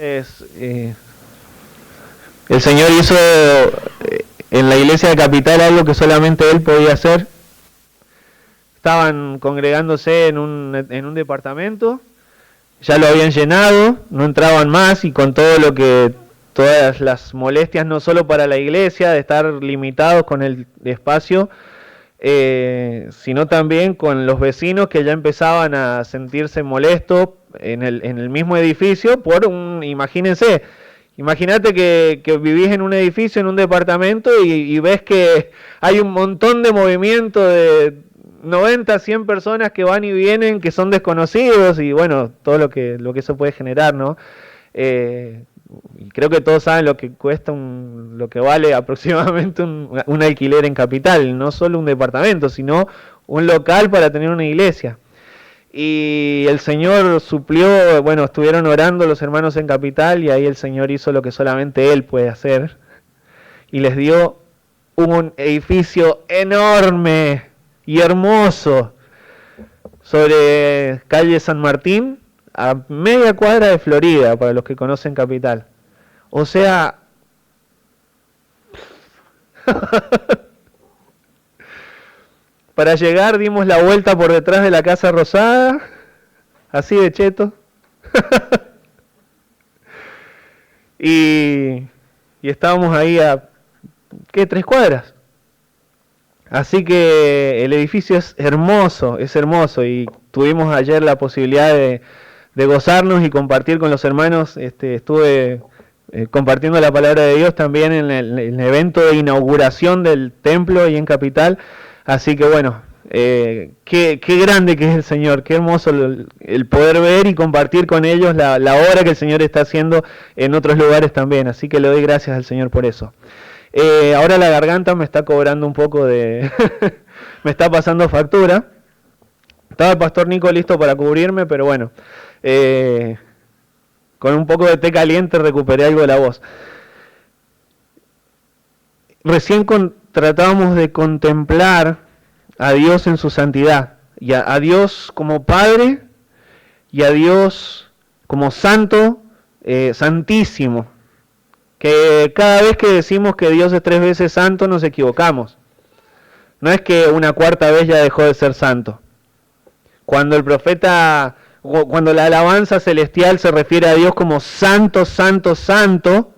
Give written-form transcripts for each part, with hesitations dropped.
El Señor hizo en la iglesia de Capital algo que solamente Él podía hacer. Estaban congregándose en un departamento, ya lo habían llenado, no entraban más, y con todo lo que, todas las molestias, no solo para la iglesia, de estar limitados con el espacio, sino también con los vecinos que ya empezaban a sentirse molestos en el mismo edificio por imagínate que vivís en un edificio, en un departamento, y ves que hay un montón de movimiento de 90, 100 personas que van y vienen, que son desconocidos, y bueno, todo lo que eso puede generar, ¿no? Y creo que todos saben lo que cuesta lo que vale aproximadamente un alquiler en Capital, no solo un departamento, sino un local para tener una iglesia. Y el Señor suplió, bueno, estuvieron orando los hermanos en Capital, y ahí el Señor hizo lo que solamente Él puede hacer, y les dio un edificio enorme y hermoso sobre calle San Martín, a media cuadra de Florida, para los que conocen Capital. O sea, para llegar dimos la vuelta por detrás de la Casa Rosada, así de cheto. y estábamos ahí a, ¿qué? 3 cuadras. Así que el edificio es hermoso, y tuvimos ayer la posibilidad de gozarnos y compartir con los hermanos. Estuve compartiendo la palabra de Dios también en el evento de inauguración del templo ahí en Capital. Así que bueno, qué grande que es el Señor, qué hermoso el poder ver y compartir con ellos la obra que el Señor está haciendo en otros lugares también. Así que le doy gracias al Señor por eso. Ahora la garganta me está cobrando un poco de... me está pasando factura. Estaba el pastor Nico listo para cubrirme, pero bueno, con un poco de té caliente recuperé algo de la voz. Recién tratábamos de contemplar a Dios en su santidad, y a Dios como Padre, y a Dios como Santo, Santísimo. Que cada vez que decimos que Dios es 3 veces santo nos equivocamos. No es que una cuarta vez ya dejó de ser santo. Cuando la alabanza celestial se refiere a Dios como santo, santo, santo,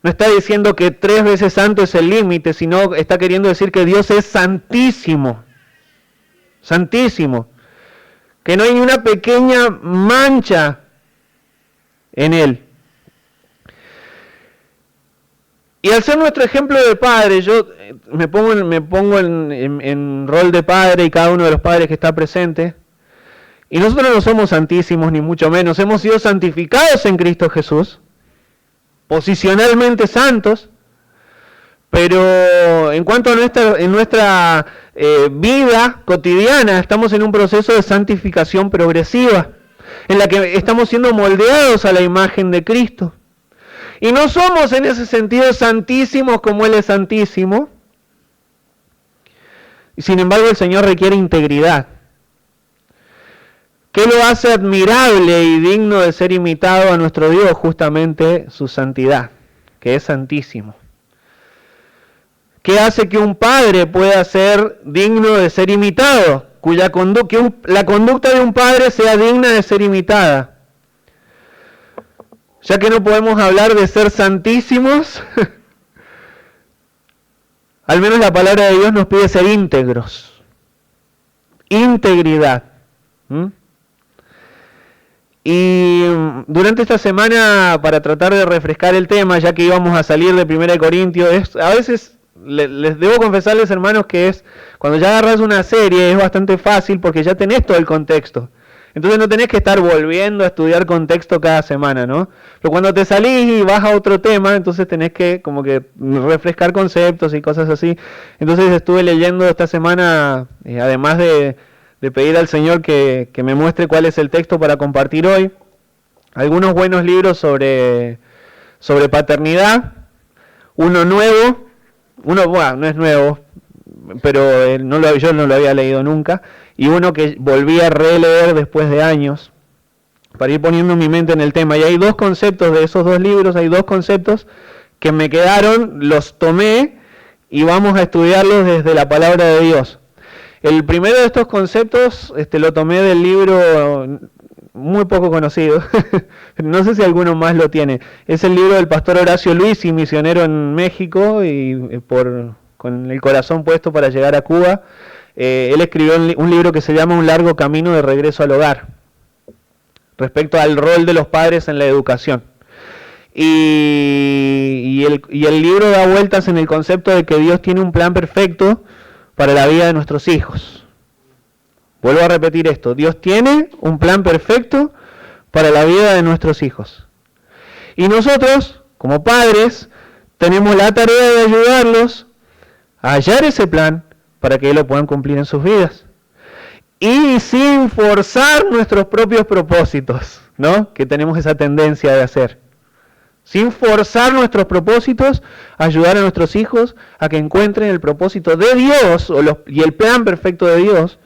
no está diciendo que 3 veces santo es el límite, sino está queriendo decir que Dios es santísimo. Santísimo. Que no hay ni una pequeña mancha en Él. Y al ser nuestro ejemplo de padre, yo me pongo en rol de padre, y cada uno de los padres que está presente, y nosotros no somos santísimos ni mucho menos, hemos sido santificados en Cristo Jesús, posicionalmente santos, pero en cuanto a nuestra vida cotidiana, estamos en un proceso de santificación progresiva, en la que estamos siendo moldeados a la imagen de Cristo. Y no somos en ese sentido santísimos como Él es santísimo. Y sin embargo el Señor requiere integridad. ¿Qué lo hace admirable y digno de ser imitado a nuestro Dios? Justamente su santidad, que es santísimo. ¿Qué hace que un padre pueda ser digno de ser imitado? La conducta de un padre sea digna de ser imitada. Ya que no podemos hablar de ser santísimos, al menos la palabra de Dios nos pide ser íntegros. Integridad. Y durante esta semana, para tratar de refrescar el tema, ya que íbamos a salir de 1 Corintios, a veces les debo confesarles, hermanos, que cuando ya agarras una serie es bastante fácil porque ya tenés todo el contexto. Entonces no tenés que estar volviendo a estudiar contexto cada semana, ¿no? Pero cuando te salís y vas a otro tema, entonces tenés que como que refrescar conceptos y cosas así. Entonces estuve leyendo esta semana, además de pedir al Señor que me muestre cuál es el texto para compartir hoy, algunos buenos libros sobre paternidad. Uno nuevo, bueno, no es nuevo, pero yo no lo había leído nunca, y uno que volví a releer después de años, para ir poniendo mi mente en el tema. Y hay dos conceptos de esos dos libros, hay dos conceptos que me quedaron, los tomé y vamos a estudiarlos desde la palabra de Dios. El primero de estos conceptos lo tomé del libro muy poco conocido, no sé si alguno más lo tiene, es el libro del pastor Horacio Luisi, misionero en México y con el corazón puesto para llegar a Cuba. Él escribió un libro que se llama Un largo camino de regreso al hogar, respecto al rol de los padres en la educación. Y el libro da vueltas en el concepto de que Dios tiene un plan perfecto para la vida de nuestros hijos. Vuelvo a repetir esto, Dios tiene un plan perfecto para la vida de nuestros hijos. Y nosotros, como padres, tenemos la tarea de ayudarlos a hallar ese plan para que lo puedan cumplir en sus vidas. Y sin forzar nuestros propios propósitos, ¿no? Que tenemos esa tendencia de hacer. Sin forzar nuestros propósitos, ayudar a nuestros hijos a que encuentren el propósito de Dios y el plan perfecto de Dios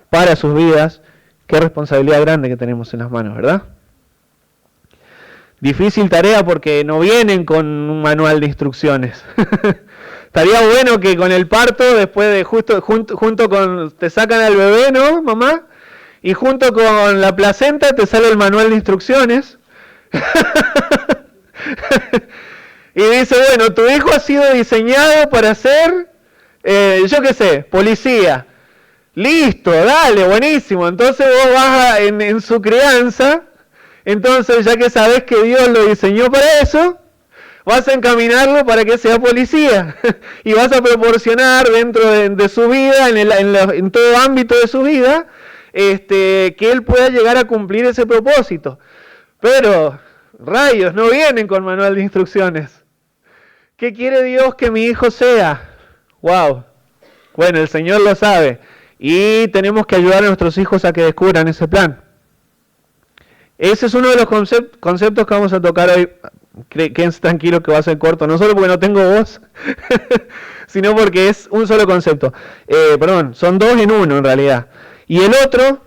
para sus vidas. Qué responsabilidad grande que tenemos en las manos, ¿verdad? Difícil tarea porque no vienen con un manual de instrucciones. Estaría bueno que con el parto, después de junto con, te sacan al bebé, ¿no, mamá? Y junto con la placenta te sale el manual de instrucciones. Y dice, bueno, tu hijo ha sido diseñado para ser, yo qué sé, policía. Listo, dale, buenísimo. Entonces vos vas en su crianza, entonces ya que sabés que Dios lo diseñó para eso, vas a encaminarlo para que sea policía. Y vas a proporcionar dentro de su vida, en todo ámbito de su vida, que él pueda llegar a cumplir ese propósito. Pero, rayos, no vienen con manual de instrucciones. ¿Qué quiere Dios que mi hijo sea? ¡Wow! Bueno, el Señor lo sabe. Y tenemos que ayudar a nuestros hijos a que descubran ese plan. Ese es uno de los conceptos que vamos a tocar hoy. Quédense tranquilos que va a ser corto, no solo porque no tengo voz, sino porque es un solo concepto. Son dos en uno en realidad. Y el otro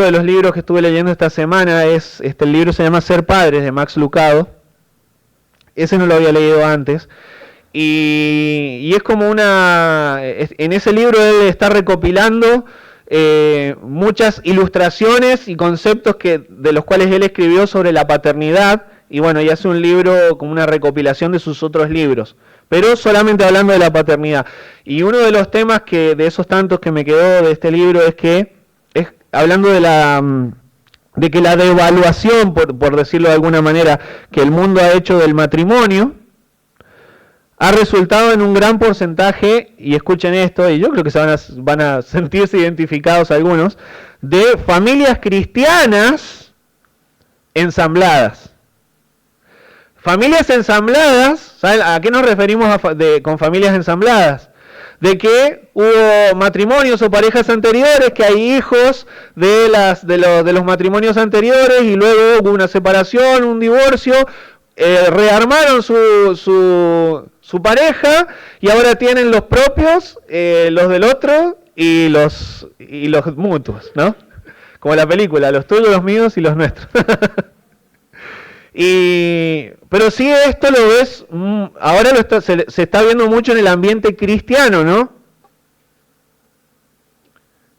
de los libros que estuve leyendo esta semana es, el libro se llama Ser Padres, de Max Lucado. Ese no lo había leído antes. Y es como en ese libro él está recopilando muchas ilustraciones y conceptos de los cuales él escribió sobre la paternidad. Y bueno, y hace un libro como una recopilación de sus otros libros, pero solamente hablando de la paternidad. Y uno de los temas de esos tantos que me quedó de este libro es hablando de que la devaluación, por decirlo de alguna manera, que el mundo ha hecho del matrimonio, ha resultado en un gran porcentaje, y escuchen esto, y yo creo que van a sentirse identificados algunos, de familias cristianas ensambladas. Familias ensambladas, ¿saben a qué nos referimos con familias ensambladas? De que hubo matrimonios o parejas anteriores, que hay hijos de los matrimonios anteriores y luego hubo una separación, un divorcio, rearmaron su pareja y ahora tienen los propios, los del otro y los mutuos, ¿no? Como la película, los tuyos, los míos y los nuestros. Pero sí, esto lo ves, ahora se está viendo mucho en el ambiente cristiano, ¿no?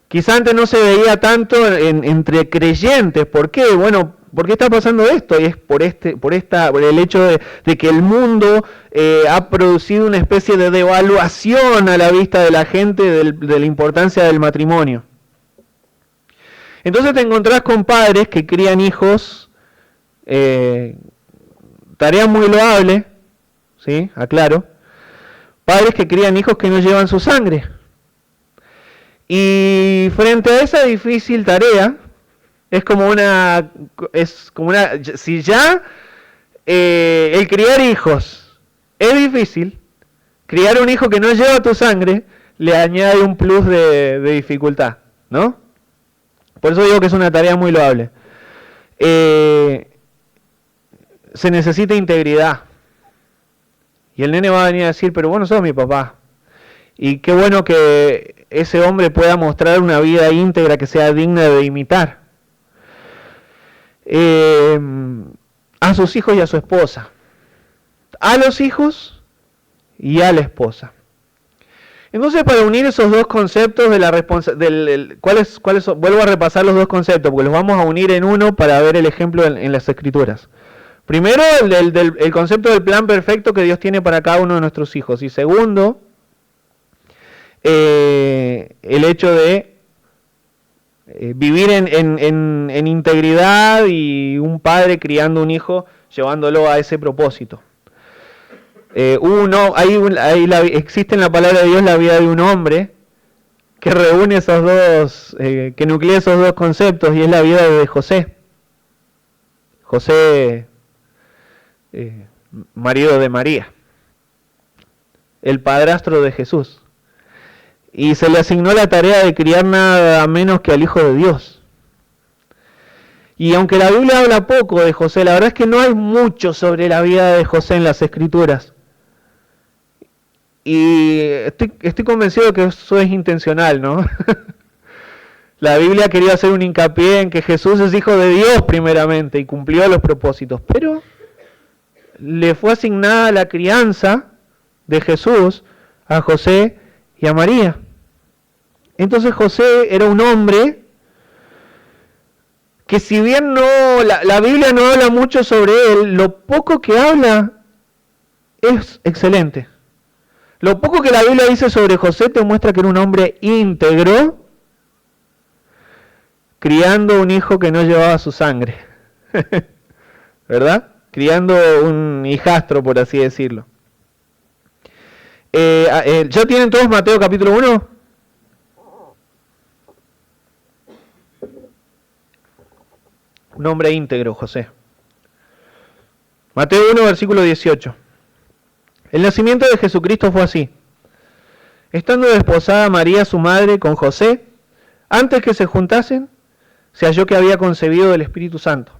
Quizá antes no se veía tanto entre creyentes. ¿Por qué? Bueno, ¿por qué está pasando esto? Y es por el hecho de que el mundo ha producido una especie de devaluación a la vista de la gente de la importancia del matrimonio. Entonces te encontrás con padres que crían hijos. Tarea muy loable, ¿sí? Aclaro. Padres que crían hijos que no llevan su sangre. Y frente a esa difícil tarea, si ya el criar hijos es difícil, criar un hijo que no lleva tu sangre le añade un plus de dificultad, ¿no? Por eso digo que es una tarea muy loable. Se necesita integridad. Y el nene va a venir a decir, pero vos no sos mi papá. Y qué bueno que ese hombre pueda mostrar una vida íntegra que sea digna de imitar. a sus hijos y a su esposa, a los hijos y a la esposa. Entonces, para unir esos dos conceptos de la responsabilidad, vuelvo a repasar los dos conceptos, porque los vamos a unir en uno para ver el ejemplo en las Escrituras. Primero, el concepto del plan perfecto que Dios tiene para cada uno de nuestros hijos. Y segundo, el hecho de vivir en integridad y un padre criando un hijo, llevándolo a ese propósito. Existe en la palabra de Dios la vida de un hombre que reúne esos dos, que nuclea esos dos conceptos, y es la vida de José. José, marido de María, el padrastro de Jesús. Y se le asignó la tarea de criar nada menos que al Hijo de Dios. Y aunque la Biblia habla poco de José, la verdad es que no hay mucho sobre la vida de José en las Escrituras. Y estoy convencido de que eso es intencional, ¿no? La Biblia quería hacer un hincapié en que Jesús es Hijo de Dios primeramente y cumplió los propósitos, pero le fue asignada la crianza de Jesús a José y a María. Entonces José era un hombre que, si bien la Biblia no habla mucho sobre él, lo poco que habla es excelente. Lo poco que la Biblia dice sobre José te muestra que era un hombre íntegro, criando un hijo que no llevaba su sangre. ¿Verdad? Criando un hijastro, por así decirlo. ¿Ya tienen todos Mateo capítulo 1? Un hombre íntegro, José. Mateo 1, versículo 18. El nacimiento de Jesucristo fue así. Estando desposada María, su madre, con José, antes que se juntasen, se halló que había concebido del Espíritu Santo.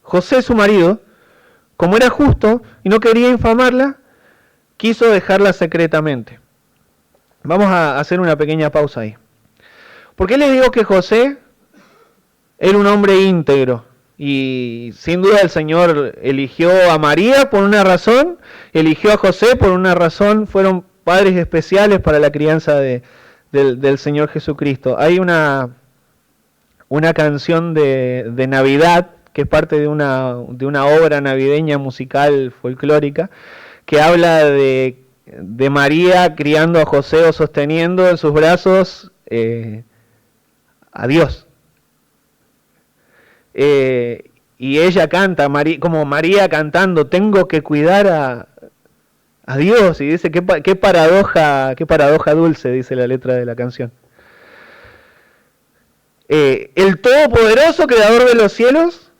José, su marido, como era justo y no quería infamarla, quiso dejarla secretamente. Vamos a hacer una pequeña pausa ahí. ¿Por qué les digo que José era un hombre íntegro? Y sin duda el Señor eligió a María por una razón, eligió a José por una razón, fueron padres especiales para la crianza del Señor Jesucristo. Hay una canción de Navidad, que es parte de una obra navideña musical folclórica, que habla de María criando a José o sosteniendo en sus brazos a Dios. Y ella canta, como María cantando, tengo que cuidar a Dios, y dice, qué paradoja dulce, dice la letra de la canción. El Todopoderoso, Creador de los cielos,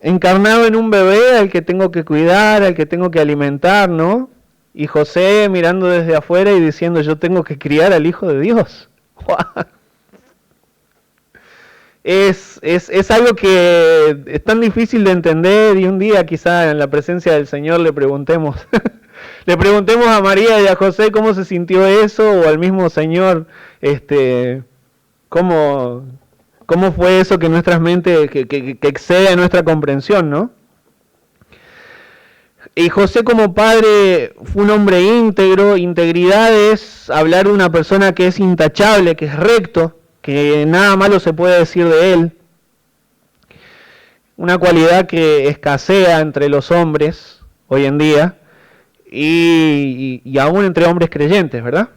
encarnado en un bebé al que tengo que cuidar, al que tengo que alimentar, ¿no? Y José mirando desde afuera y diciendo, yo tengo que criar al Hijo de Dios. Es algo que es tan difícil de entender, y un día quizá en la presencia del Señor le preguntemos a María y a José cómo se sintió eso, o al mismo Señor, cómo fue eso que en nuestras mentes, que excede nuestra comprensión, ¿no? Y José, como padre, fue un hombre íntegro. Integridad es hablar de una persona que es intachable, que es recto, que nada malo se puede decir de él. Una cualidad que escasea entre los hombres hoy en día, y aún entre hombres creyentes, ¿verdad?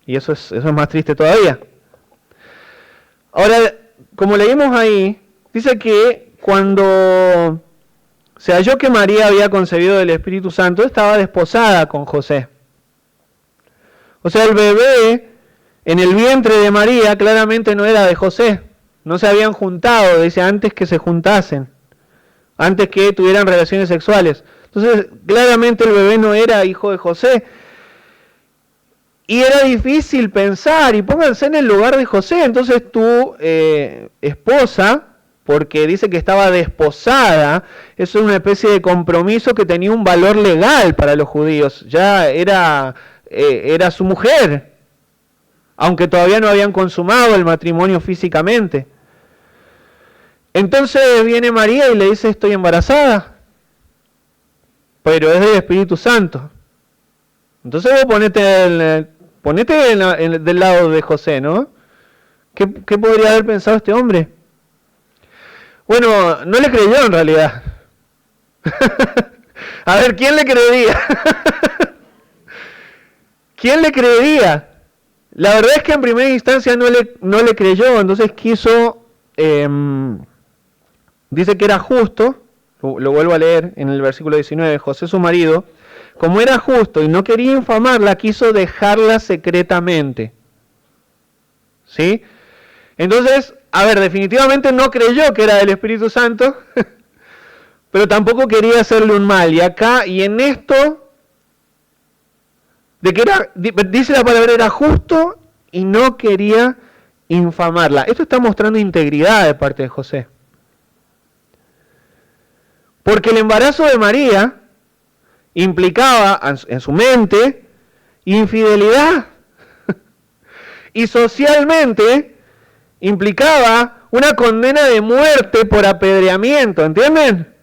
Y eso es más triste todavía. Ahora, como leímos ahí, dice que cuando se halló que María había concebido del Espíritu Santo, estaba desposada con José. O sea, el bebé en el vientre de María claramente no era de José. No se habían juntado, dice, antes que se juntasen, antes que tuvieran relaciones sexuales. Entonces, claramente el bebé no era hijo de José. Y era difícil pensar, y pónganse en el lugar de José. Entonces tu esposa, porque dice que estaba desposada, eso es una especie de compromiso que tenía un valor legal para los judíos. Ya era su mujer, aunque todavía no habían consumado el matrimonio físicamente. Entonces viene María y le dice, estoy embarazada, pero es del Espíritu Santo. Entonces vos ponete del lado de José, ¿no? ¿Qué podría haber pensado este hombre? Bueno, no le creyó en realidad. A ver, ¿quién le creería? ¿Quién le creería? La verdad es que en primera instancia no le creyó, entonces quiso, dice que era justo, lo vuelvo a leer en el versículo 19, José su marido, como era justo y no quería infamarla, quiso dejarla secretamente. ¿Sí? Entonces, a ver, definitivamente no creyó que era del Espíritu Santo, pero tampoco quería hacerle un mal. Y acá, y en esto, de que era, dice la palabra, era justo y no quería infamarla. Esto está mostrando integridad de parte de José. Porque el embarazo de María implicaba en su mente infidelidad. Y socialmente implicaba una condena de muerte por apedreamiento, ¿entienden?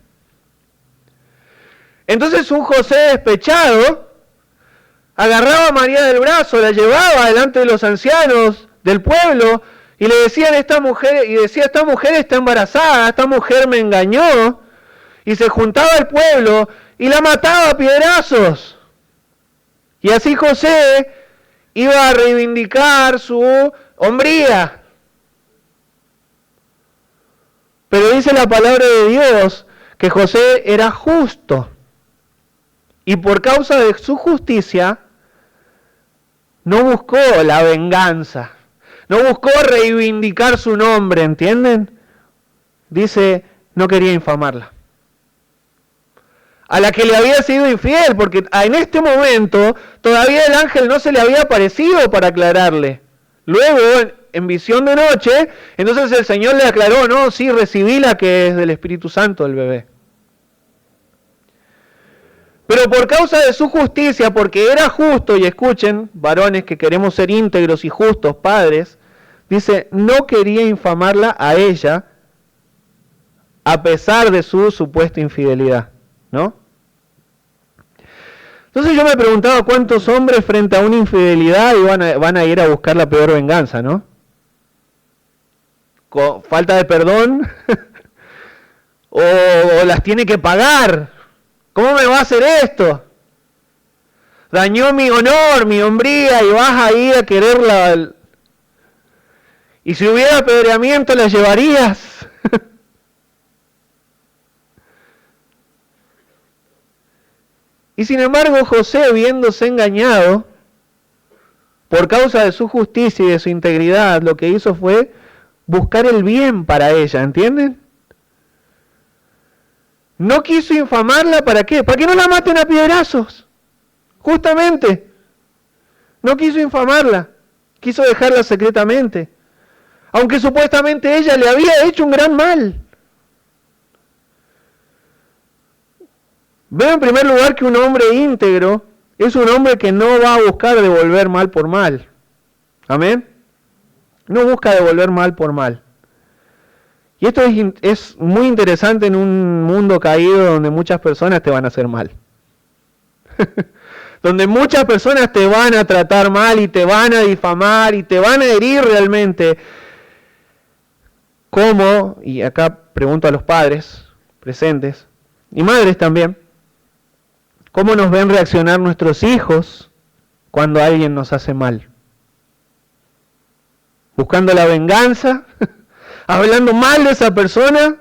Entonces un José despechado agarraba a María del brazo, la llevaba delante de los ancianos del pueblo y le decían esta mujer está embarazada, esta mujer me engañó, y se juntaba el pueblo y la mataba a piedrazos. Y así José iba a reivindicar su hombría. Pero dice la palabra de Dios que José era justo. Y por causa de su justicia, no buscó la venganza. No buscó reivindicar su nombre, ¿entienden? Dice, no quería infamarla. A la que le había sido infiel, porque en este momento todavía el ángel no se le había aparecido para aclararle. Luego, en visión de noche, entonces el Señor le aclaró, no, sí, recibí la que es del Espíritu Santo, el bebé. Pero por causa de su justicia, porque era justo, y escuchen, varones que queremos ser íntegros y justos, padres, dice, no quería infamarla a ella, a pesar de su supuesta infidelidad, ¿no? Entonces yo me preguntaba cuántos hombres frente a una infidelidad van a ir a buscar la peor venganza, ¿no? Con falta de perdón, o las tiene que pagar. ¿Cómo me va a hacer esto? Dañó mi honor, mi hombría, y vas a ir a quererla. Y si hubiera apedreamiento, ¿la llevarías? Y sin embargo, José, viéndose engañado, por causa de su justicia y de su integridad, lo que hizo fue buscar el bien para ella, ¿entienden? No quiso infamarla, ¿para qué? Para que no la maten a piedrazos. Justamente. No quiso infamarla. Quiso dejarla secretamente. Aunque supuestamente ella le había hecho un gran mal. Veo en primer lugar que un hombre íntegro es un hombre que no va a buscar devolver mal por mal. ¿Amén? No busca devolver mal por mal. Y esto es muy interesante en un mundo caído donde muchas personas te van a hacer mal. Donde muchas personas te van a tratar mal y te van a difamar y te van a herir realmente. ¿Cómo? Y acá pregunto a los padres presentes y madres también. ¿Cómo nos ven reaccionar nuestros hijos cuando alguien nos hace mal? ¿Buscando la venganza? ¿Hablando mal de esa persona?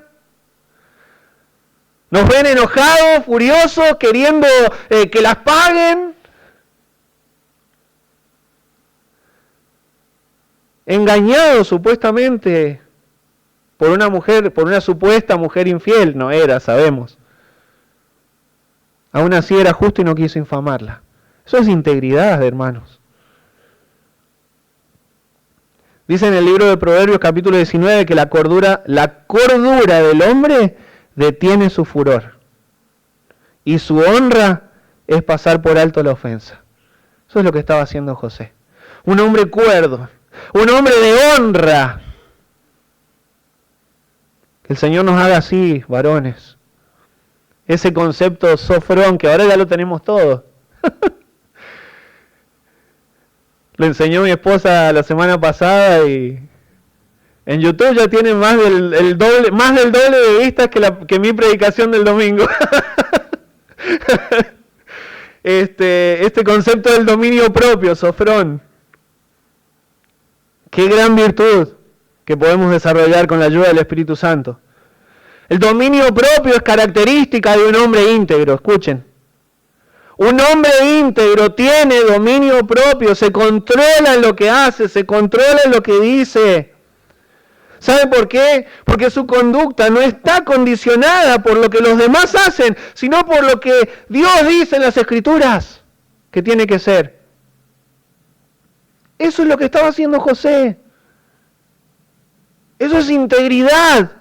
¿Nos ven enojados, furiosos, queriendo que las paguen? Engañados supuestamente por una mujer, por una supuesta mujer infiel. No era, sabemos. Aún así era justo y no quiso infamarla. Eso es integridad, hermanos. Dice en el libro de Proverbios capítulo 19 que la cordura del hombre detiene su furor. Y su honra es pasar por alto la ofensa. Eso es lo que estaba haciendo José. Un hombre cuerdo, un hombre de honra. Que el Señor nos haga así, varones. Ese concepto sofrón, que ahora ya lo tenemos todo. Lo enseñó mi esposa la semana pasada y en YouTube ya tienen más del doble de vistas que mi predicación del domingo. Este concepto del dominio propio, sofrón. Qué gran virtud que podemos desarrollar con la ayuda del Espíritu Santo. El dominio propio es característica de un hombre íntegro, escuchen. Un hombre íntegro tiene dominio propio, se controla en lo que hace, se controla en lo que dice. ¿Sabe por qué? Porque su conducta no está condicionada por lo que los demás hacen, sino por lo que Dios dice en las Escrituras que tiene que ser. Eso es lo que estaba haciendo José. Eso es integridad.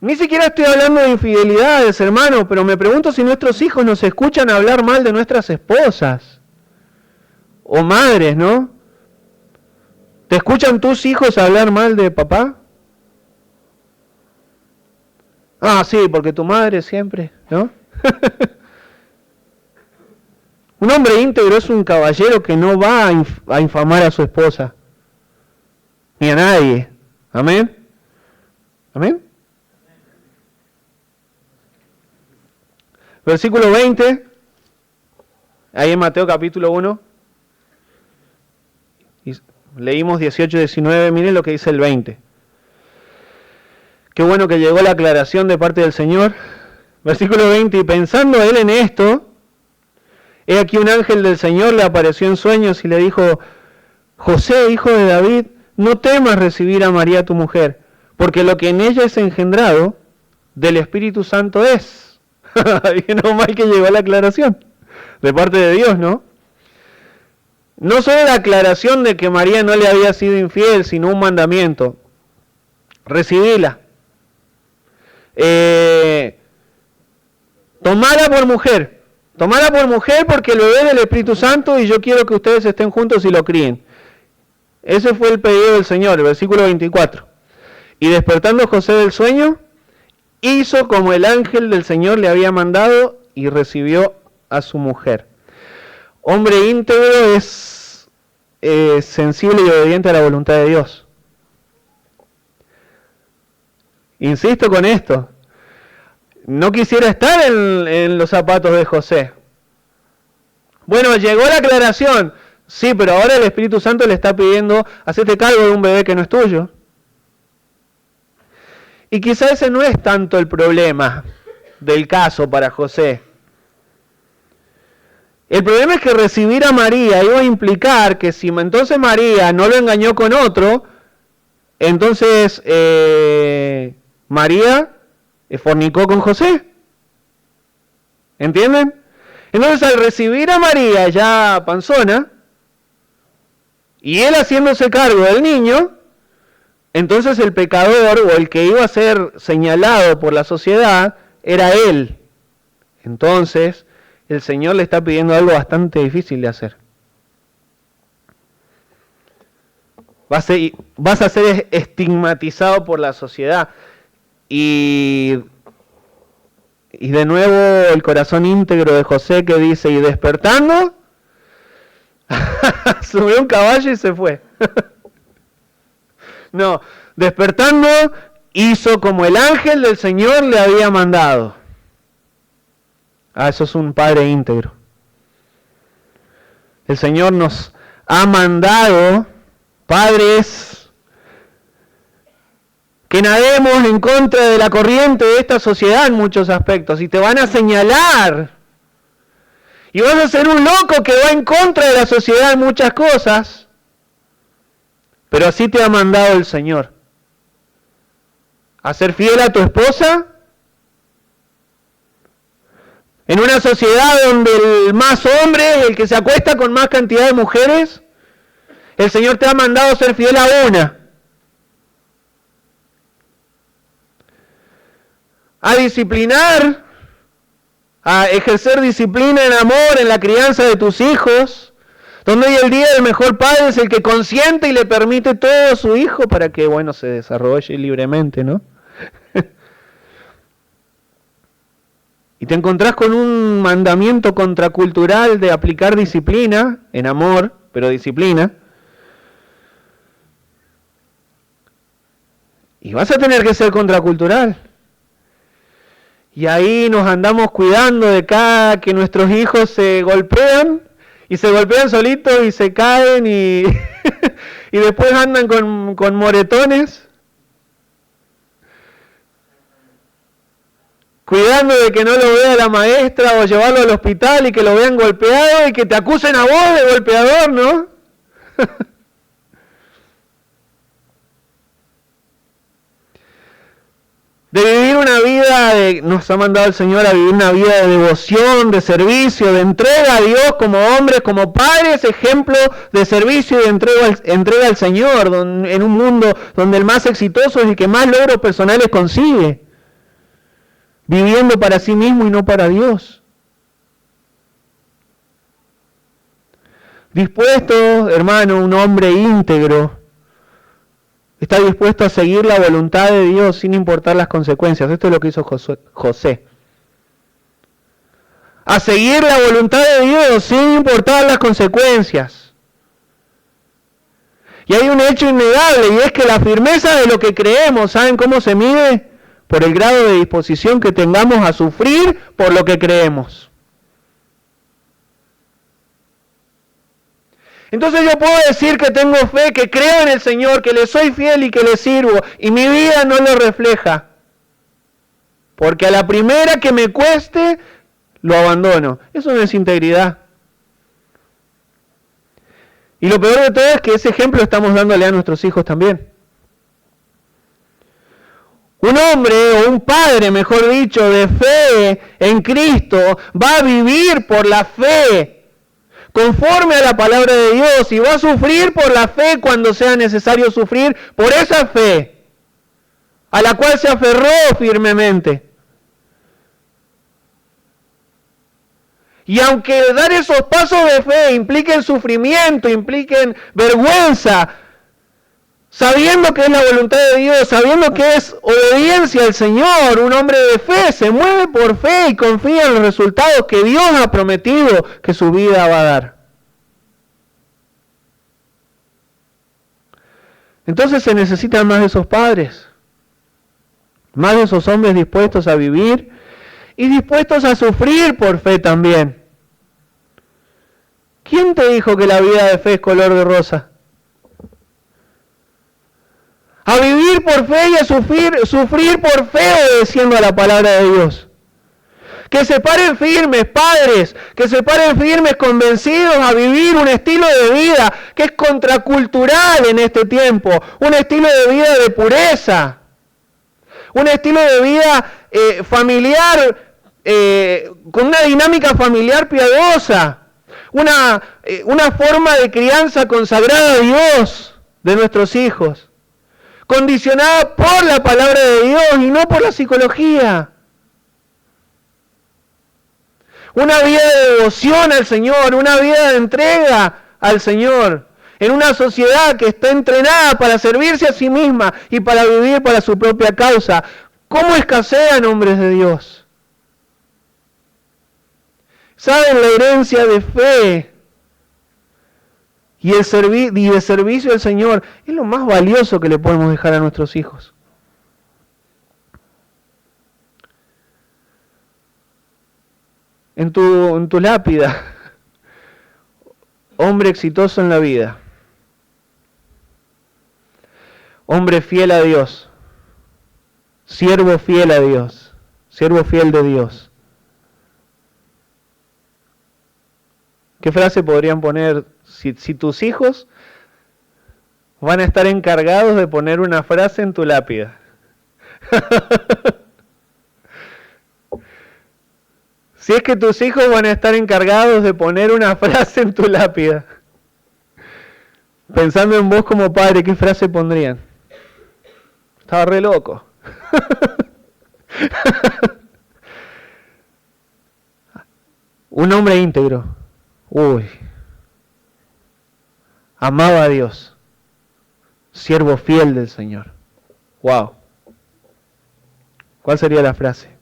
Ni siquiera estoy hablando de infidelidades, hermano, pero me pregunto si nuestros hijos nos escuchan hablar mal de nuestras esposas o madres, ¿no? ¿Te escuchan tus hijos hablar mal de papá? Ah, sí, porque tu madre siempre, ¿no? Un hombre íntegro es un caballero que no va a infamar a su esposa, ni a nadie. ¿Amén? ¿Amén? Versículo 20, ahí en Mateo capítulo 1, leímos 18 y 19, miren lo que dice el 20. Qué bueno que llegó la aclaración de parte del Señor. Versículo 20, y pensando él en esto, he aquí un ángel del Señor le apareció en sueños y le dijo, José, hijo de David, no temas recibir a María tu mujer, porque lo que en ella es engendrado, del Espíritu Santo es. Y no mal que llegó la aclaración de parte de Dios, ¿no? No solo la aclaración de que María no le había sido infiel, sino un mandamiento. Recibíla. Tomala por mujer. Tomala por mujer porque lo ve del Espíritu Santo y yo quiero que ustedes estén juntos y lo críen. Ese fue el pedido del Señor, el versículo 24. Y despertando José del sueño, hizo como el ángel del Señor le había mandado y recibió a su mujer. Hombre íntegro es sensible y obediente a la voluntad de Dios. Insisto con esto. No quisiera estar en los zapatos de José. Bueno, llegó la aclaración. Sí, pero ahora el Espíritu Santo le está pidiendo hacerte cargo de un bebé que no es tuyo. Y quizá ese no es tanto el problema del caso para José. El problema es que recibir a María iba a implicar que si entonces María no lo engañó con otro, entonces María fornicó con José. ¿Entienden? Entonces al recibir a María ya panzona, y él haciéndose cargo del niño, entonces el pecador o el que iba a ser señalado por la sociedad era él. Entonces el Señor le está pidiendo algo bastante difícil de hacer. Vas a ser estigmatizado por la sociedad. Y de nuevo el corazón íntegro de José que dice, y despertando, subió un caballo y se fue. No, despertando, hizo como el ángel del Señor le había mandado. Eso es un padre íntegro. El Señor nos ha mandado, padres, que nademos en contra de la corriente de esta sociedad en muchos aspectos. Y te van a señalar. Y vas a ser un loco que va en contra de la sociedad en muchas cosas. Pero así te ha mandado el Señor. A ser fiel a tu esposa. En una sociedad donde el más hombre es el que se acuesta con más cantidad de mujeres. El Señor te ha mandado a ser fiel a una. A disciplinar. A ejercer disciplina en amor en la crianza de tus hijos. Donde hoy el día el mejor padre es el que consiente y le permite todo a su hijo para que, bueno, se desarrolle libremente, ¿no? Y te encontrás con un mandamiento contracultural de aplicar disciplina, en amor, pero disciplina. Y vas a tener que ser contracultural. Y ahí nos andamos cuidando de cada que nuestros hijos se golpean, y se golpean solitos y se caen y, y después andan con moretones. Cuidando de que no lo vea la maestra o llevarlo al hospital y que lo vean golpeado y que te acusen a vos de golpeador, ¿no? De vivir una vida, nos ha mandado el Señor a vivir una vida de devoción, de servicio, de entrega a Dios como hombres, como padres, ejemplo de servicio y de entrega al Señor, en un mundo donde el más exitoso es el que más logros personales consigue, viviendo para sí mismo y no para Dios. Dispuesto, hermano, un hombre íntegro, está dispuesto a seguir la voluntad de Dios sin importar las consecuencias. Esto es lo que hizo José. A seguir la voluntad de Dios sin importar las consecuencias. Y hay un hecho innegable, y es que la firmeza de lo que creemos, ¿saben cómo se mide? Por el grado de disposición que tengamos a sufrir por lo que creemos. Entonces yo puedo decir que tengo fe, que creo en el Señor, que le soy fiel y que le sirvo, y mi vida no lo refleja. Porque a la primera que me cueste, lo abandono. Eso no es integridad. Y lo peor de todo es que ese ejemplo estamos dándole a nuestros hijos también. Un hombre o un padre, mejor dicho, de fe en Cristo, va a vivir por la fe conforme a la palabra de Dios y va a sufrir por la fe cuando sea necesario sufrir por esa fe a la cual se aferró firmemente. Y aunque dar esos pasos de fe impliquen sufrimiento, impliquen vergüenza, sabiendo que es la voluntad de Dios, sabiendo que es obediencia al Señor, un hombre de fe se mueve por fe y confía en los resultados que Dios ha prometido que su vida va a dar. Entonces se necesitan más de esos padres, más de esos hombres dispuestos a vivir y dispuestos a sufrir por fe también. ¿Quién te dijo que la vida de fe es color de rosa? A vivir por fe y a sufrir por fe obedeciendo a la palabra de Dios. Que se paren firmes, padres, que se paren firmes, convencidos a vivir un estilo de vida que es contracultural en este tiempo, un estilo de vida de pureza, un estilo de vida familiar, con una dinámica familiar piadosa, una forma de crianza consagrada a Dios de nuestros hijos, condicionada por la palabra de Dios y no por la psicología. Una vida de devoción al Señor, una vida de entrega al Señor, en una sociedad que está entrenada para servirse a sí misma y para vivir para su propia causa. ¿Cómo escasean hombres de Dios? ¿Saben la herencia de fe y de servicio al Señor? Es lo más valioso que le podemos dejar a nuestros hijos. En tu lápida, hombre exitoso en la vida, hombre fiel a Dios, siervo fiel a Dios, siervo fiel de Dios. ¿Qué frase podrían poner si tus hijos van a estar encargados de poner una frase en tu lápida? Si es que tus hijos van a estar encargados de poner una frase en tu lápida, pensando en vos como padre, ¿qué frase pondrían? Estaba re loco. Un hombre íntegro. Uy. amaba a Dios, siervo fiel del Señor. Wow. ¿Cuál sería la frase?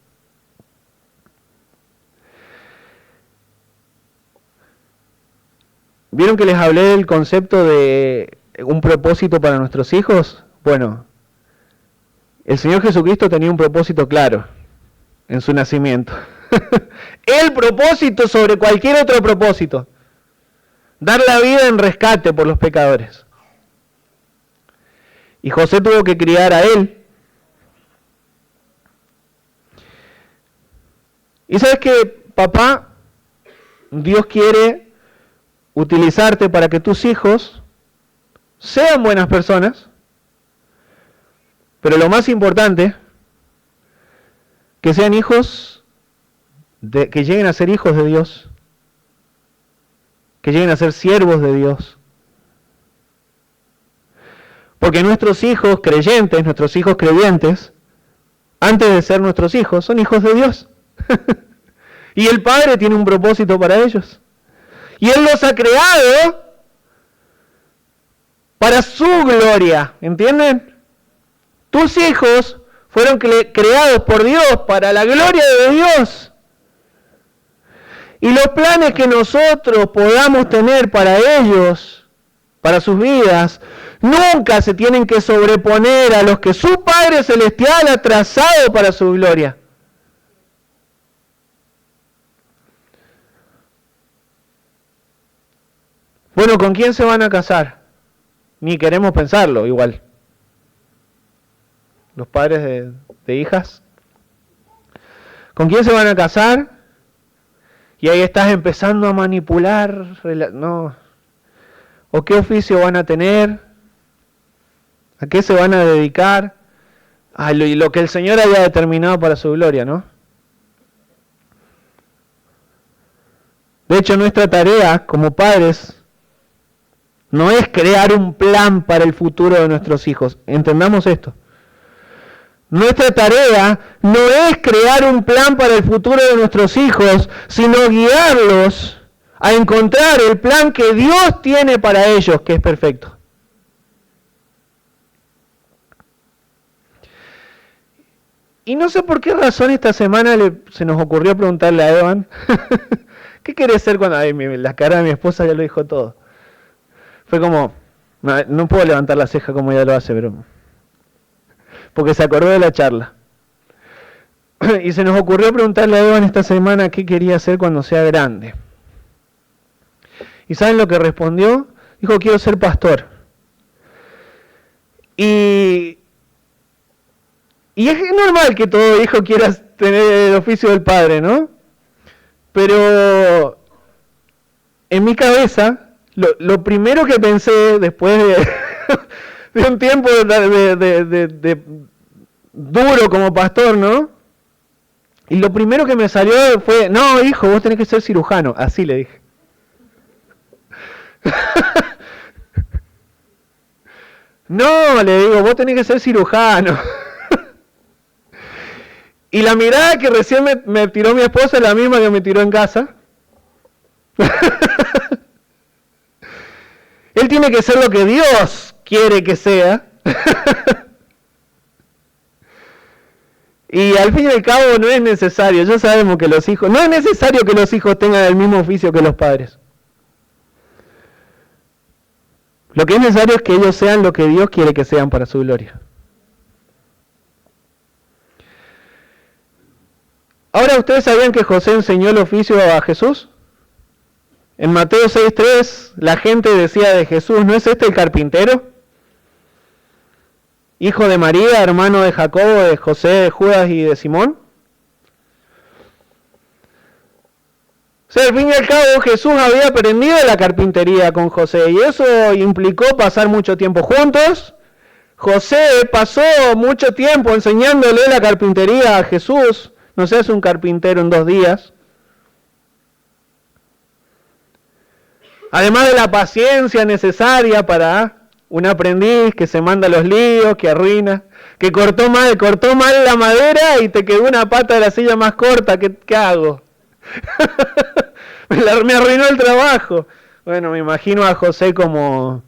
¿Vieron que les hablé del concepto de un propósito para nuestros hijos? Bueno, el Señor Jesucristo tenía un propósito claro en su nacimiento. El propósito sobre cualquier otro propósito. Dar la vida en rescate por los pecadores. Y José tuvo que criar a él. Y sabes que, papá, Dios quiere utilizarte para que tus hijos sean buenas personas, pero lo más importante, que sean hijos, que lleguen a ser hijos de Dios, que lleguen a ser siervos de Dios. Porque nuestros hijos creyentes, nuestros hijos creyentes, antes de ser nuestros hijos, son hijos de Dios. Y el Padre tiene un propósito para ellos. Y Él los ha creado para su gloria, ¿entienden? Tus hijos fueron creados por Dios para la gloria de Dios. Y los planes que nosotros podamos tener para ellos, para sus vidas, nunca se tienen que sobreponer a los que su Padre Celestial ha trazado para su gloria. Bueno, ¿con quién se van a casar? Ni queremos pensarlo, igual. Los padres de hijas. ¿Con quién se van a casar? Y ahí estás empezando a manipular. No. ¿O qué oficio van a tener? ¿A qué se van a dedicar? A lo que el Señor haya determinado para su gloria, ¿no? De hecho, nuestra tarea como padres no es crear un plan para el futuro de nuestros hijos. Entendamos esto. Nuestra tarea no es crear un plan para el futuro de nuestros hijos, sino guiarlos a encontrar el plan que Dios tiene para ellos, que es perfecto. Y no sé por qué razón esta semana se nos ocurrió preguntarle a Evan, ¿qué querés ser cuando...? Ay, la cara de mi esposa ya lo dijo todo. Fue como, no puedo levantar la ceja como ella lo hace, pero... porque se acordó de la charla. Y se nos ocurrió preguntarle a Evan esta semana qué quería hacer cuando sea grande. ¿Y saben lo que respondió? Dijo, quiero ser pastor. Y es normal que todo hijo quiera tener el oficio del padre, ¿no? Pero en mi cabeza... Lo primero que pensé después de un tiempo de duro como pastor, ¿no? Y lo primero que me salió fue, no, hijo, vos tenés que ser cirujano. Así le dije. No, le digo, vos tenés que ser cirujano. Y la mirada que recién me tiró mi esposa es la misma que me tiró en casa. Él tiene que ser lo que Dios quiere que sea. Y al fin y al cabo no es necesario, ya sabemos que los hijos, no es necesario que los hijos tengan el mismo oficio que los padres. Lo que es necesario es que ellos sean lo que Dios quiere que sean para su gloria. Ahora, ¿ustedes sabían que José enseñó el oficio a Jesús? En Mateo 6:3, la gente decía de Jesús, ¿no es este el carpintero? Hijo de María, hermano de Jacobo, de José, de Judas y de Simón. O sea, al fin y al cabo Jesús había aprendido la carpintería con José y eso implicó pasar mucho tiempo juntos. José pasó mucho tiempo enseñándole la carpintería a Jesús. No se hace un carpintero en 2 días. Además de la paciencia necesaria para un aprendiz que se manda los líos, que arruina, que cortó mal la madera y te quedó una pata de la silla más corta, ¿qué hago? Me arruinó el trabajo. Bueno, me imagino a José como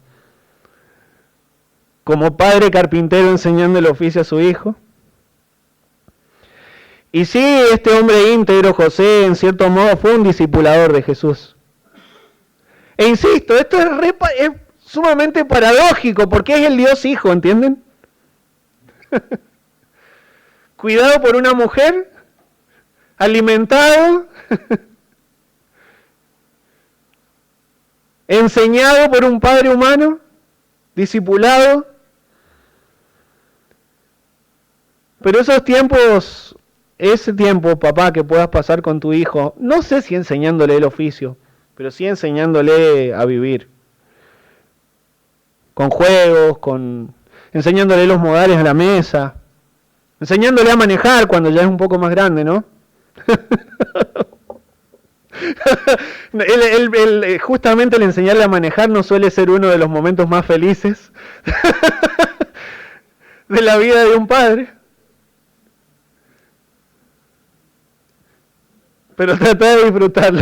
como padre carpintero enseñando el oficio a su hijo. Y sí, este hombre íntegro, José, en cierto modo fue un discipulador de Jesús. E insisto, esto es sumamente paradójico, porque es el Dios Hijo, ¿entienden? Cuidado por una mujer, alimentado, enseñado por un padre humano, discipulado. Pero esos tiempos, ese tiempo, papá, que puedas pasar con tu hijo, no sé si enseñándole el oficio, pero sí enseñándole a vivir. Con juegos, enseñándole los modales a la mesa, enseñándole a manejar cuando ya es un poco más grande, ¿no? Justamente el enseñarle a manejar no suele ser uno de los momentos más felices de la vida de un padre. Pero trata de disfrutarlo.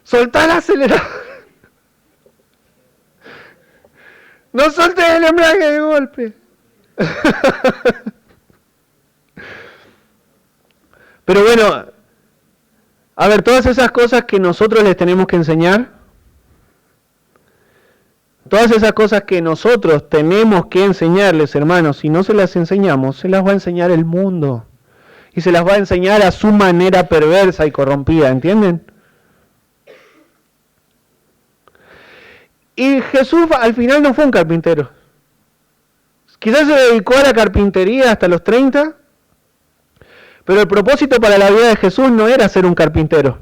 Soltá el acelerador. No soltes el embrague de golpe. Pero bueno, a ver, todas esas cosas que nosotros les tenemos que enseñar, todas esas cosas que nosotros tenemos que enseñarles, hermanos, si no se las enseñamos, se las va a enseñar el mundo. Y se las va a enseñar a su manera perversa y corrompida, ¿entienden? Y Jesús al final no fue un carpintero. Quizás se dedicó a la carpintería hasta los 30, pero el propósito para la vida de Jesús no era ser un carpintero.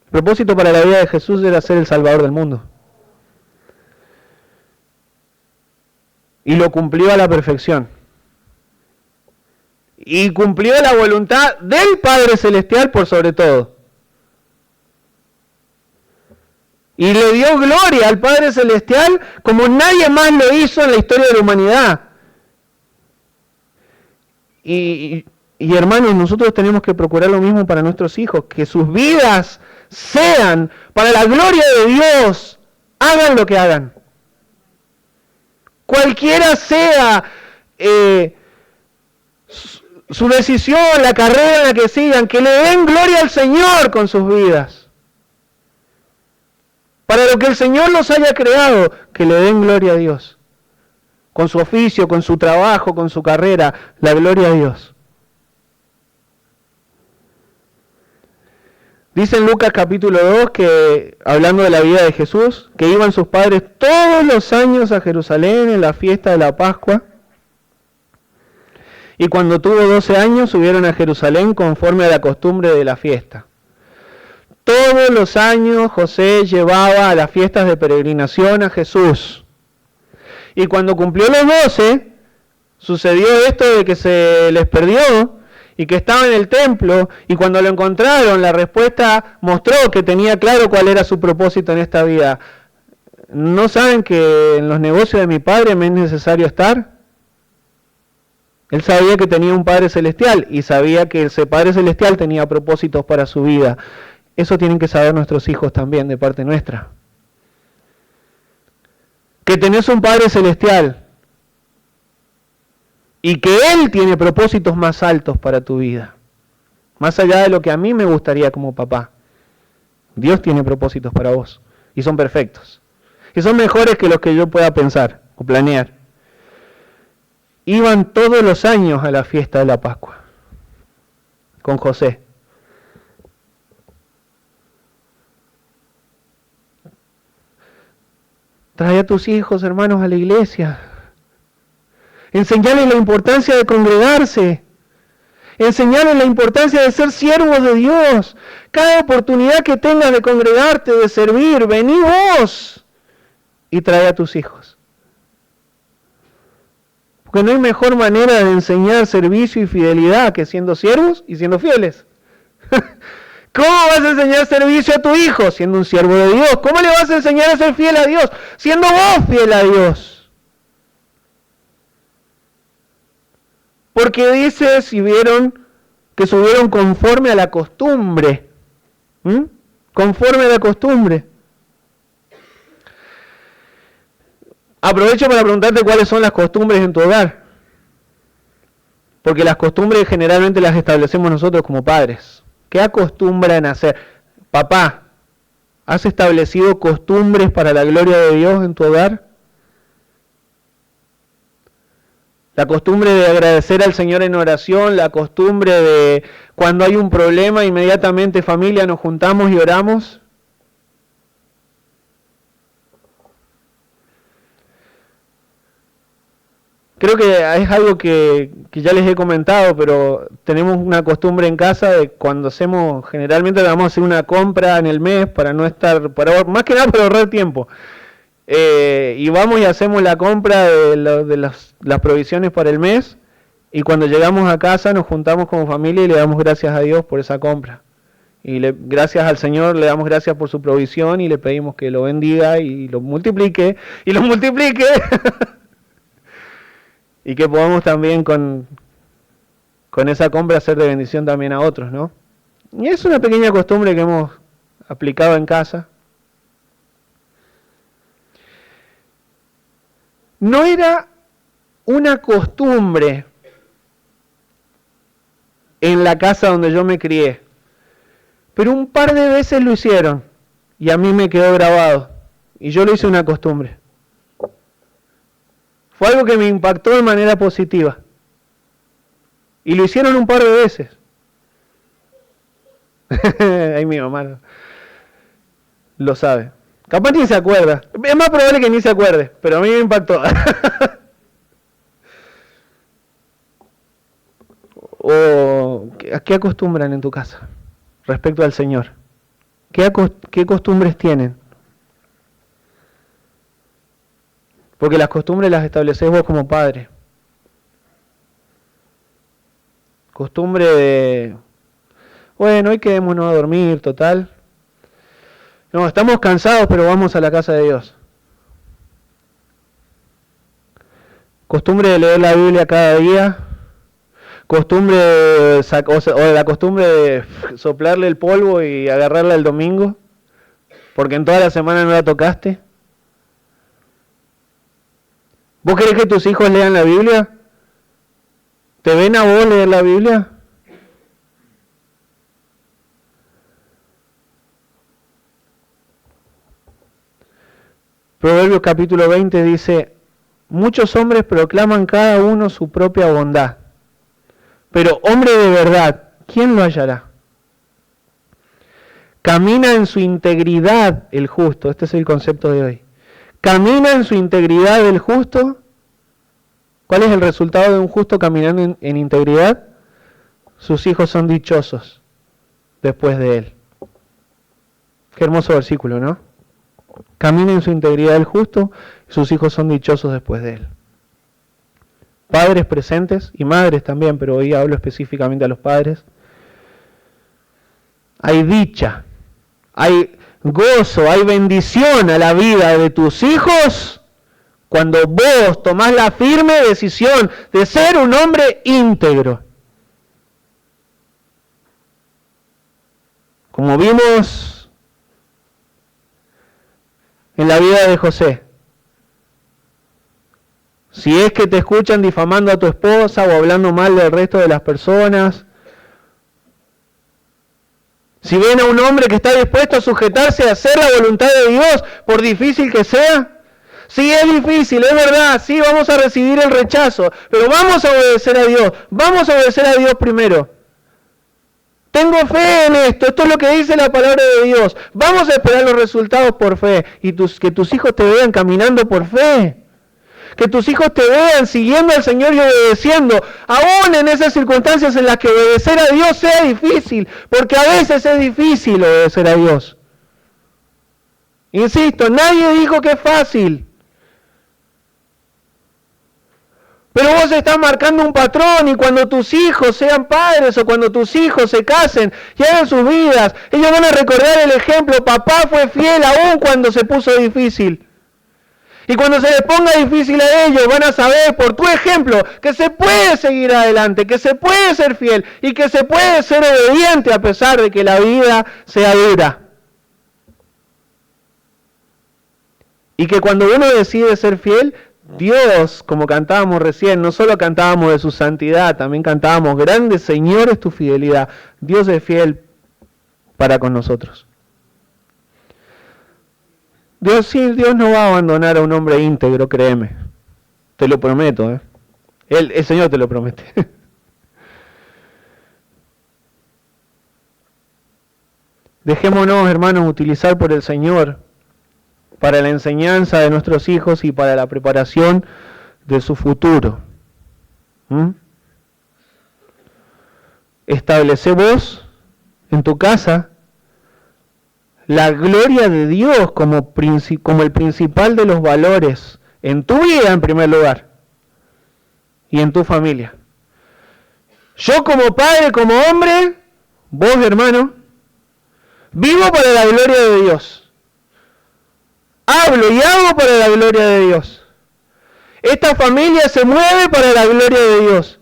El propósito para la vida de Jesús era ser el Salvador del mundo. Y lo cumplió a la perfección. Y cumplió la voluntad del Padre Celestial por sobre todo. Y le dio gloria al Padre Celestial como nadie más lo hizo en la historia de la humanidad. Y hermanos, nosotros tenemos que procurar lo mismo para nuestros hijos, que sus vidas sean para la gloria de Dios, hagan lo que hagan. Cualquiera sea su decisión, la carrera en la que sigan, que le den gloria al Señor con sus vidas. Para lo que el Señor los haya creado, que le den gloria a Dios. Con su oficio, con su trabajo, con su carrera, la gloria a Dios. Dice en Lucas capítulo 2, que hablando de la vida de Jesús, que iban sus padres todos los años a Jerusalén en la fiesta de la Pascua. Y cuando tuvo 12 años subieron a Jerusalén conforme a la costumbre de la fiesta. Todos los años José llevaba a las fiestas de peregrinación a Jesús. Y cuando cumplió los 12, sucedió esto de que se les perdió y que estaba en el templo, y cuando lo encontraron, la respuesta mostró que tenía claro cuál era su propósito en esta vida. ¿No saben que en los negocios de mi padre me es necesario estar? Él sabía que tenía un Padre Celestial y sabía que ese Padre Celestial tenía propósitos para su vida. Eso tienen que saber nuestros hijos también de parte nuestra. Que tenés un Padre Celestial y que Él tiene propósitos más altos para tu vida. Más allá de lo que a mí me gustaría como papá. Dios tiene propósitos para vos y son perfectos. Y son mejores que los que yo pueda pensar o planear. Iban todos los años a la fiesta de la Pascua con José. Trae a tus hijos, hermanos, a la iglesia. Enseñarles la importancia de congregarse. Enseñarles la importancia de ser siervos de Dios. Cada oportunidad que tengas de congregarte, de servir, vení vos y trae a tus hijos. Porque no hay mejor manera de enseñar servicio y fidelidad que siendo siervos y siendo fieles. ¿Cómo vas a enseñar servicio a tu hijo? Siendo un siervo de Dios. ¿Cómo le vas a enseñar a ser fiel a Dios? Siendo vos fiel a Dios. Porque dice, si vieron, que subieron conforme a la costumbre. Conforme a la costumbre. Aprovecho para preguntarte cuáles son las costumbres en tu hogar. Porque las costumbres generalmente las establecemos nosotros como padres. ¿Qué acostumbran a hacer? Papá, ¿has establecido costumbres para la gloria de Dios en tu hogar? La costumbre de agradecer al Señor en oración, la costumbre de cuando hay un problema, inmediatamente familia nos juntamos y oramos. Creo que es algo que ya les he comentado, pero tenemos una costumbre en casa de cuando hacemos, generalmente vamos a hacer una compra en el mes para no estar, más que nada para ahorrar tiempo. Y vamos y hacemos la compra de las provisiones para el mes, y cuando llegamos a casa nos juntamos como familia y le damos gracias a Dios por esa compra. Y gracias al Señor le damos gracias por su provisión y le pedimos que lo bendiga y lo multiplique, y que podamos también con esa compra hacer de bendición también a otros, ¿no? Y es una pequeña costumbre que hemos aplicado en casa. No era una costumbre en la casa donde yo me crié, pero un par de veces lo hicieron y a mí me quedó grabado y yo lo hice una costumbre. Fue algo que me impactó de manera positiva y lo hicieron un par de veces. Ahí mi mamá lo sabe. Capaz ni se acuerda. Es más probable que ni se acuerde, pero a mí me impactó. ¿Qué acostumbran en tu casa respecto al Señor? ¿Qué costumbres tienen? Porque las costumbres las estableces vos como padre. Costumbre de, bueno, hoy quedémonos a dormir, total. No, estamos cansados, pero vamos a la casa de Dios. Costumbre de leer la Biblia cada día. Costumbre o la costumbre de soplarle el polvo y agarrarla el domingo, porque en toda la semana no la tocaste. ¿Vos querés que tus hijos lean la Biblia? ¿Te ven a vos leer la Biblia? Proverbios capítulo 20 dice: muchos hombres proclaman cada uno su propia bondad, pero hombre de verdad, ¿quién lo hallará? Camina en su integridad el justo. Este es el concepto de hoy. Camina en su integridad el justo. ¿Cuál es el resultado de un justo caminando en integridad? Sus hijos son dichosos después de él. Qué hermoso versículo, ¿no? Camina en su integridad el justo, sus hijos son dichosos después de él. Padres presentes y madres también, pero hoy hablo específicamente a los padres. Hay dicha, hay gozo, hay bendición a la vida de tus hijos cuando vos tomás la firme decisión de ser un hombre íntegro. Como vimos en la vida de José. Si es que te escuchan difamando a tu esposa o hablando mal del resto de las personas, si ven a un hombre que está dispuesto a sujetarse a hacer la voluntad de Dios, por difícil que sea, sí es difícil, es verdad, sí vamos a recibir el rechazo, pero vamos a obedecer a Dios, vamos a obedecer a Dios primero. Tengo fe en esto es lo que dice la palabra de Dios, vamos a esperar los resultados por fe, y que tus hijos te vean caminando por fe. Que tus hijos te vean siguiendo al Señor y obedeciendo, aún en esas circunstancias en las que obedecer a Dios sea difícil, porque a veces es difícil obedecer a Dios. Insisto, nadie dijo que es fácil. Pero vos estás marcando un patrón y cuando tus hijos sean padres o cuando tus hijos se casen y hagan sus vidas, ellos van a recordar el ejemplo, papá fue fiel aún cuando se puso difícil. Y cuando se les ponga difícil a ellos, van a saber por tu ejemplo que se puede seguir adelante, que se puede ser fiel y que se puede ser obediente a pesar de que la vida sea dura. Y que cuando uno decide ser fiel, Dios, como cantábamos recién, no solo cantábamos de su santidad, también cantábamos, grande Señor es tu fidelidad. Dios es fiel para con nosotros. Dios no va a abandonar a un hombre íntegro, créeme. Te lo prometo, ¿eh? El Señor te lo promete. Dejémonos, hermanos, utilizar por el Señor para la enseñanza de nuestros hijos y para la preparación de su futuro. Establece vos en tu casa la gloria de Dios como el principal de los valores en tu vida en primer lugar y en tu familia. Yo como padre, como hombre, vos hermano, vivo para la gloria de Dios. Hablo y hago para la gloria de Dios. Esta familia se mueve para la gloria de Dios.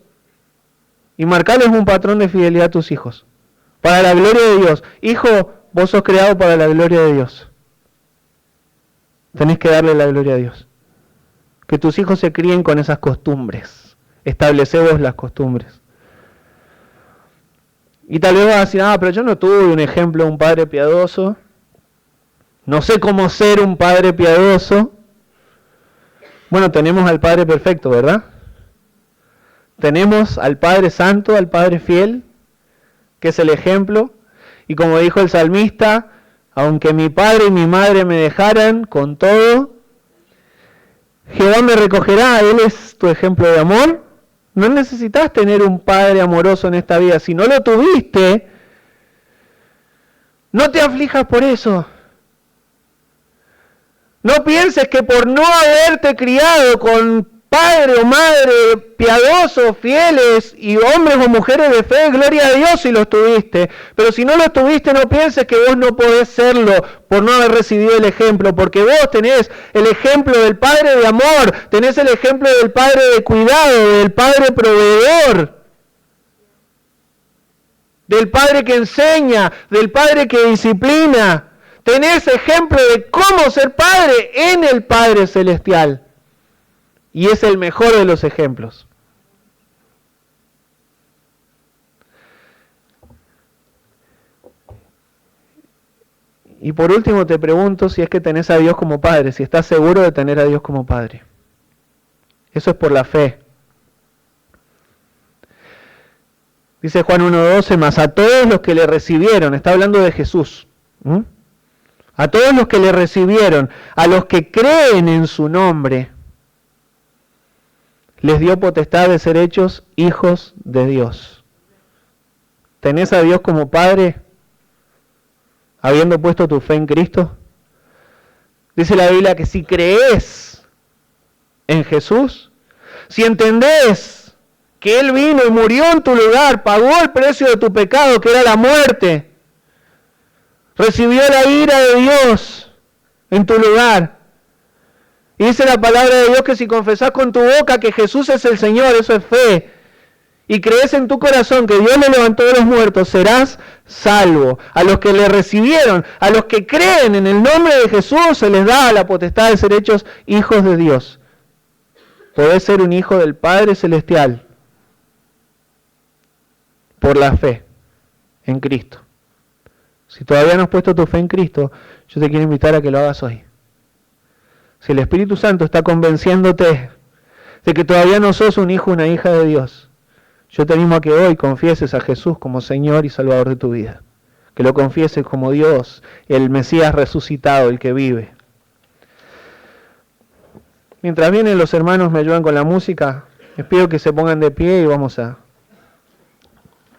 Y marcarles un patrón de fidelidad a tus hijos. Para la gloria de Dios. Hijo, vos sos creado para la gloria de Dios. Tenés que darle la gloria a Dios. Que tus hijos se críen con esas costumbres. Establecé vos las costumbres. Y tal vez vas a decir, pero yo no tuve un ejemplo de un padre piadoso. No sé cómo ser un padre piadoso. Bueno, tenemos al Padre perfecto, ¿verdad? Tenemos al Padre santo, al Padre fiel, que es el ejemplo. Y como dijo el salmista, aunque mi padre y mi madre me dejaran, con todo, Jehová me recogerá. Él es tu ejemplo de amor. No necesitas tener un padre amoroso en esta vida. Si no lo tuviste, no te aflijas por eso. No pienses que por no haberte criado con padre o madre piadosos, fieles y hombres o mujeres de fe, gloria a Dios si los tuviste. Pero si no los tuviste, no pienses que vos no podés serlo por no haber recibido el ejemplo. Porque vos tenés el ejemplo del Padre de amor, tenés el ejemplo del Padre de cuidado, del Padre proveedor, del Padre que enseña, del Padre que disciplina. Tenés ejemplo de cómo ser padre en el Padre Celestial. Y es el mejor de los ejemplos. Y por último te pregunto si es que tenés a Dios como Padre, si estás seguro de tener a Dios como Padre. Eso es por la fe. Dice Juan 1:12, mas a todos los que le recibieron, está hablando de Jesús. A todos los que le recibieron, a los que creen en su nombre, les dio potestad de ser hechos hijos de Dios. ¿Tenés a Dios como Padre, habiendo puesto tu fe en Cristo? Dice la Biblia que si crees en Jesús, si entendés que Él vino y murió en tu lugar, pagó el precio de tu pecado, que era la muerte, recibió la ira de Dios en tu lugar. Y dice la palabra de Dios que si confesás con tu boca que Jesús es el Señor, eso es fe, y crees en tu corazón que Dios le levantó de los muertos, serás salvo. A los que le recibieron, a los que creen en el nombre de Jesús, se les da la potestad de ser hechos hijos de Dios. Podés ser un hijo del Padre Celestial por la fe en Cristo. Si todavía no has puesto tu fe en Cristo, yo te quiero invitar a que lo hagas hoy. Si el Espíritu Santo está convenciéndote de que todavía no sos un hijo o una hija de Dios, yo te animo a que hoy confieses a Jesús como Señor y Salvador de tu vida. Que lo confieses como Dios, el Mesías resucitado, el que vive. Mientras vienen los hermanos me ayudan con la música, les pido que se pongan de pie y vamos a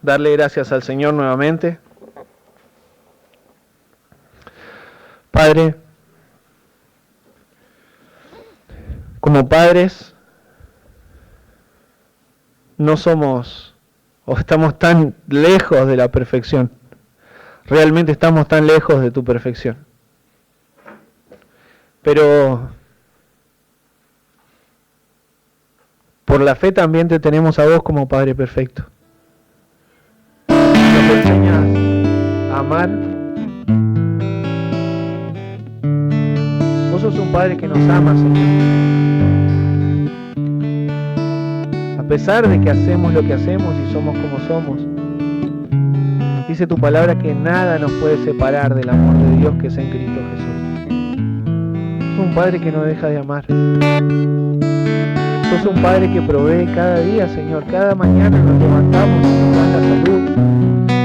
darle gracias al Señor nuevamente. Padre, como padres, no somos o estamos tan lejos de la perfección. Realmente estamos tan lejos de tu perfección. Pero por la fe también te tenemos a vos como Padre perfecto. Nos enseñas a amar. Vos sos sos un Padre que nos ama, Señor. A pesar de que hacemos lo que hacemos y somos como somos, dice tu palabra que nada nos puede separar del amor de Dios que es en Cristo Jesús. Sos un Padre que no deja de amar. Sos un Padre que provee cada día, Señor. Cada mañana nos levantamos y nos das la salud.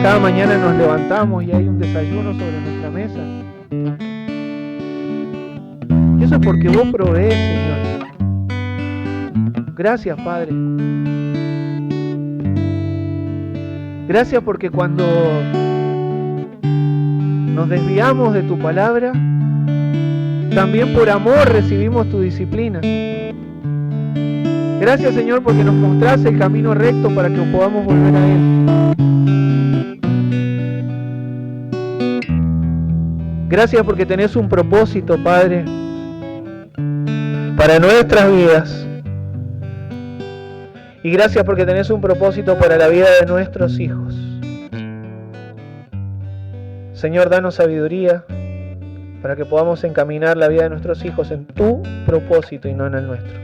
Cada mañana nos levantamos y hay un desayuno sobre nuestra mesa. Y eso es porque vos provees, Señor. Gracias, Padre. Gracias porque cuando nos desviamos de tu palabra, también por amor recibimos tu disciplina. Gracias, Señor, porque nos mostrás el camino recto para que podamos volver a Él. Gracias porque tenés un propósito, Padre, para nuestras vidas. Y gracias porque tenés un propósito para la vida de nuestros hijos. Señor, danos sabiduría para que podamos encaminar la vida de nuestros hijos en tu propósito y no en el nuestro.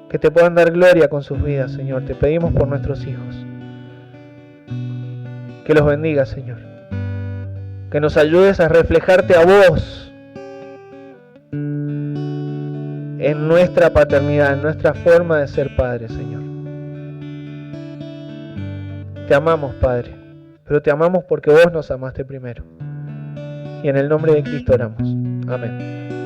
Que te puedan dar gloria con sus vidas, Señor. Te pedimos por nuestros hijos. Que los bendigas, Señor. Que nos ayudes a reflejarte a vos en nuestra paternidad, en nuestra forma de ser padres, Señor. Te amamos, Padre, pero te amamos porque vos nos amaste primero. Y en el nombre de Cristo oramos. Amén.